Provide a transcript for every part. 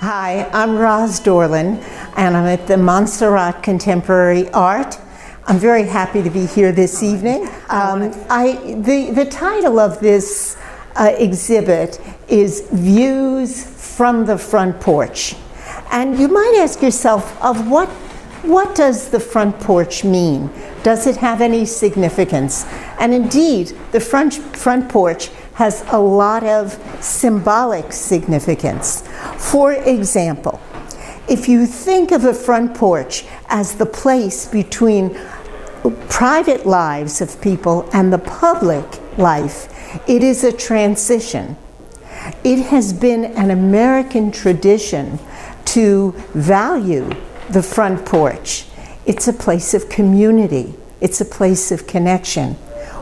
Hi, I'm ROZ DORLEN, and I'm at the Montserrat Contemporary Art. I'm very happy to be here this evening. The title of this exhibit is Views from the Front Porch. And you might ask yourself, what does the front porch mean? Does it have any significance? And indeed, the front porch has a lot of symbolic significance. For example, if you think of a front porch as the place between private lives of people and the public life, it is a transition. It has been an American tradition to value the front porch. It's a place of community. It's a place of connection.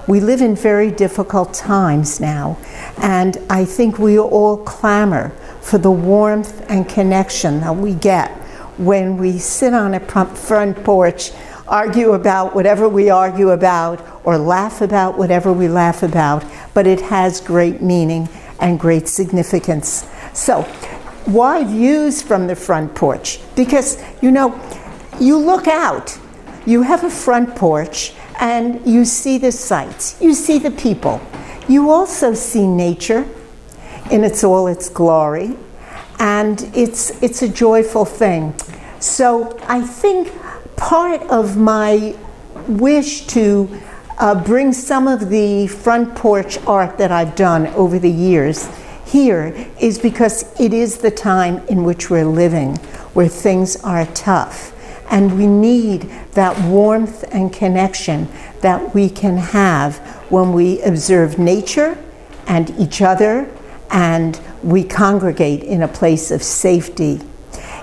We live in very difficult times now, and I think we all clamor for the warmth and connection that we get when we sit on a front porch, argue about whatever we argue about, or laugh about whatever we laugh about, but it has great meaning and great significance. So, why views from the front porch? Because, you look out, you have a front porch, and you see the sights, you see the people. You also see nature in all its glory, and it's a joyful thing. So I think part of my wish to bring some of the front porch art that I've done over the years here is because it is the time in which we're living, where things are tough. And we need that warmth and connection that we can have when we observe nature and each other, and we congregate in a place of safety.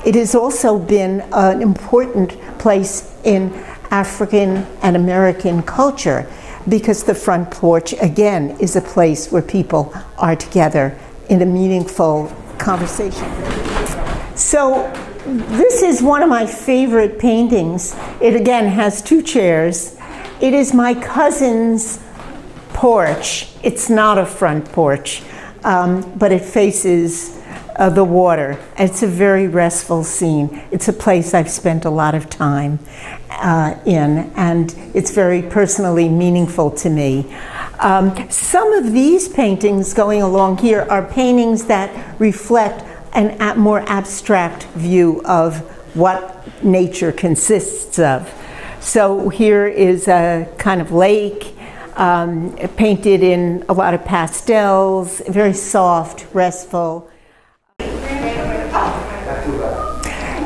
It has also been an important place in African and American culture because the front porch, again, is a place where people are together in a meaningful conversation. So, this is one of my favorite paintings. It again has two chairs. It is my cousin's porch. It's not a front porch, but it faces the water. It's a very restful scene. It's a place I've spent a lot of time in, and it's very personally meaningful to me. Some of these paintings going along here are paintings that reflect a more abstract view of what nature consists of. So here is a kind of lake painted in a lot of pastels, very soft, restful.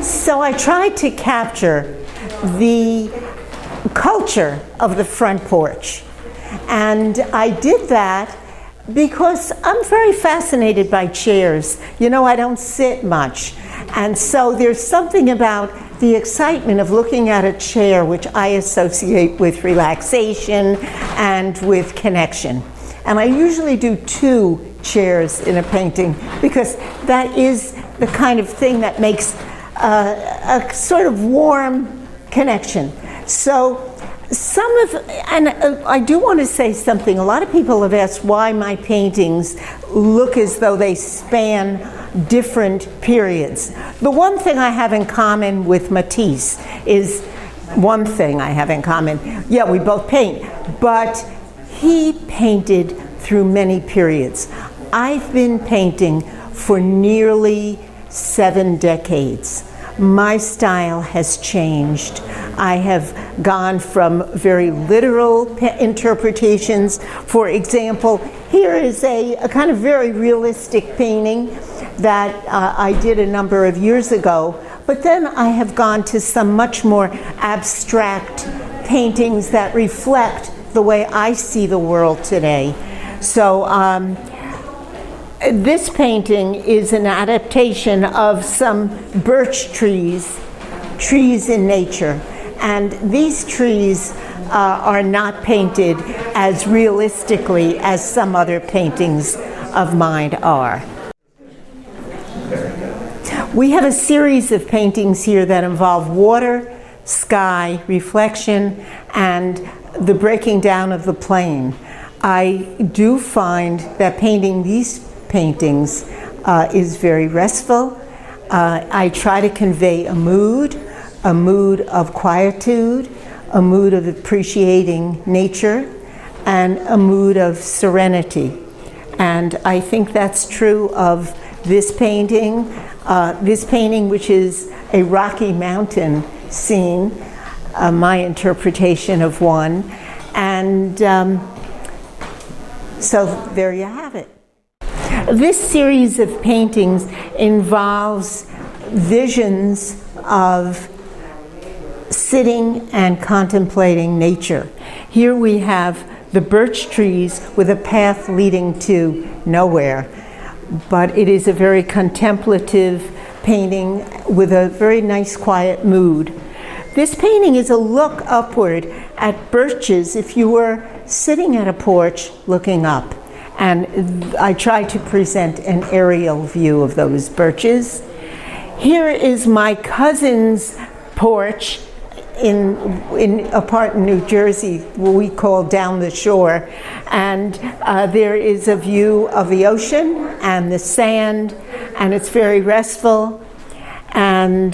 So I tried to capture the culture of the front porch, and I did that because I'm very fascinated by chairs. I don't sit much. And so there's something about the excitement of looking at a chair which I associate with relaxation and with connection. And I usually do 2 chairs in a painting because that is the kind of thing that makes a sort of warm connection. So I do want to say something. A lot of people have asked why my paintings look as though they span different periods. The one thing I have in common with Matisse is one thing I have in common. Yeah, we both paint, but he painted through many periods. I've been painting for nearly 7 decades. My style has changed. I have gone from very literal interpretations. For example, here is a kind of very realistic painting that I did a number of years ago, but then I have gone to some much more abstract paintings that reflect the way I see the world today. So this painting is an adaptation of some birch trees in nature. And these trees are not painted as realistically as some other paintings of mine are. We have a series of paintings here that involve water, sky, reflection, and the breaking down of the plane. I do find that painting these paintings is very restful. I try to convey a mood of quietude, a mood of appreciating nature, and a mood of serenity. And I think that's true of this painting, which is a Rocky Mountain scene, my interpretation of one. And so there you have it. This series of paintings involves visions of sitting and contemplating nature. Here we have the birch trees with a path leading to nowhere, but it is a very contemplative painting with a very nice quiet mood. This painting is a look upward at birches if you were sitting at a porch looking up. And I try to present an aerial view of those birches. Here is my cousin's porch in a part in New Jersey, what we call down the shore. And there is a view of the ocean and the sand, and it's very restful. And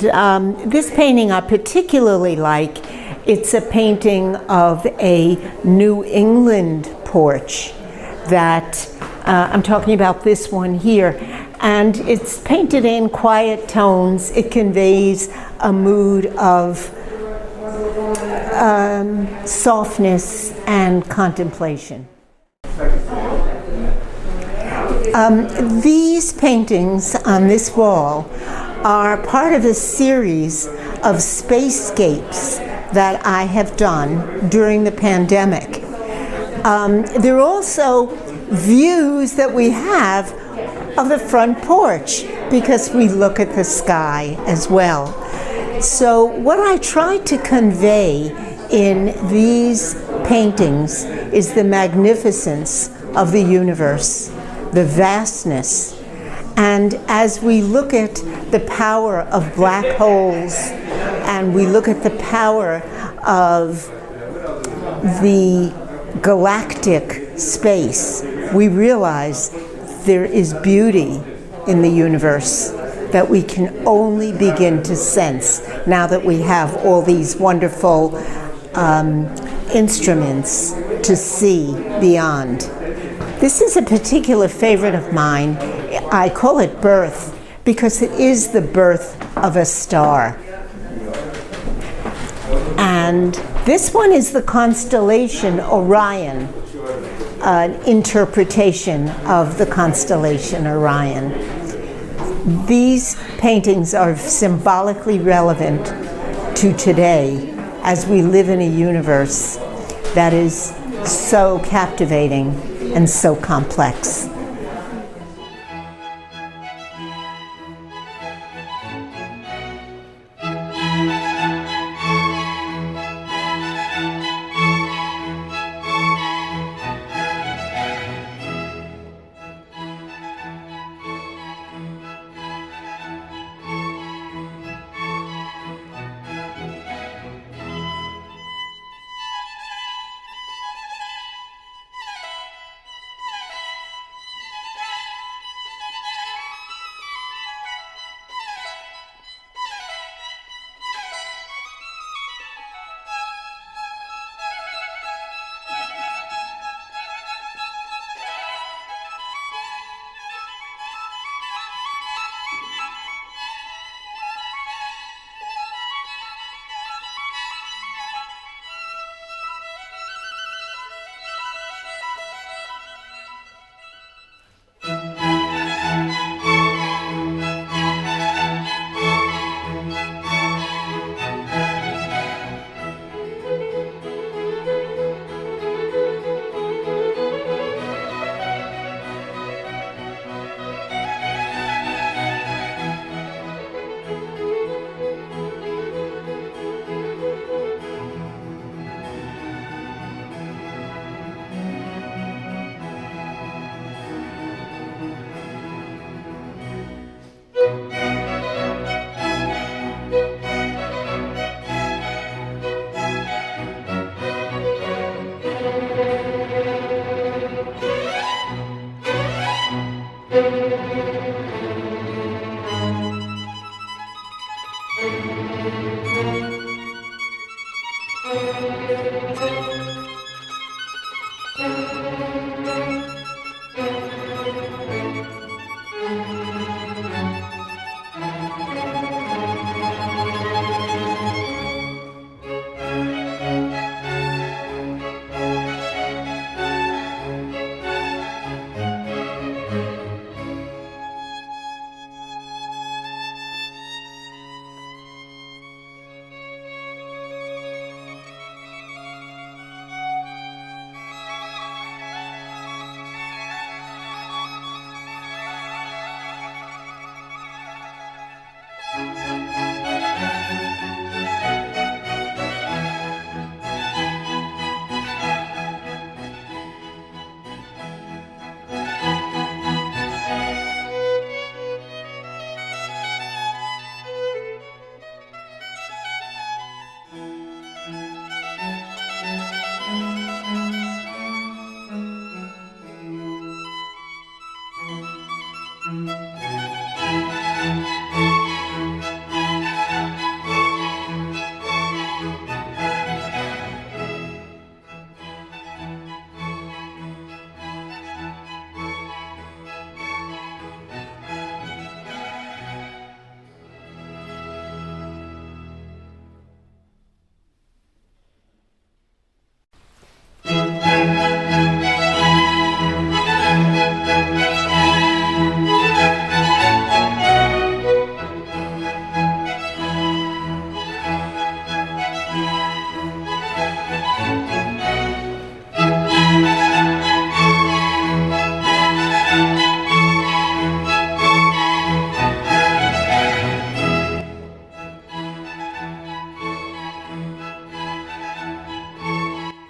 this painting I particularly like. It's a painting of a New England porch that I'm talking about this one here. And it's painted in quiet tones. It conveys a mood of softness and contemplation. These paintings on this wall are part of a series of spacescapes that I have done during the pandemic. They're also views that we have of the front porch because we look at the sky as well. So what I try to convey in these paintings is the magnificence of the universe, the vastness. And as we look at the power of black holes and we look at the power of the galactic space, we realize there is beauty in the universe that we can only begin to sense now that we have all these wonderful instruments to see beyond. This is a particular favorite of mine. I call it Birth because it is the birth of a star. And this one is the constellation Orion, an interpretation of the constellation Orion. These paintings are symbolically relevant to today as we live in a universe that is so captivating and so complex.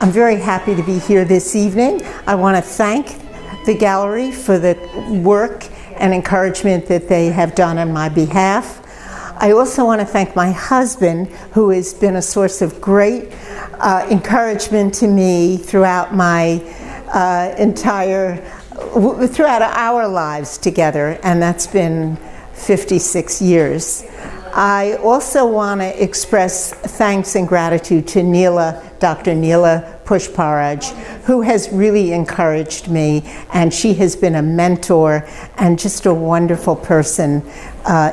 I'm very happy to be here this evening. I want to thank the gallery for the work and encouragement that they have done on my behalf. I also want to thank my husband, who has been a source of great encouragement to me throughout my throughout our lives together, and that's been 56 years. I also want to express thanks and gratitude to Dr. Neela Pushparaj, who has really encouraged me, and she has been a mentor and just a wonderful person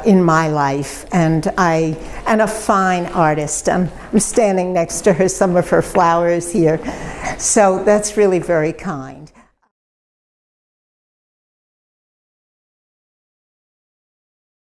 in my life, and a fine artist. I'm standing next to her, some of her flowers here, so that's really very kind.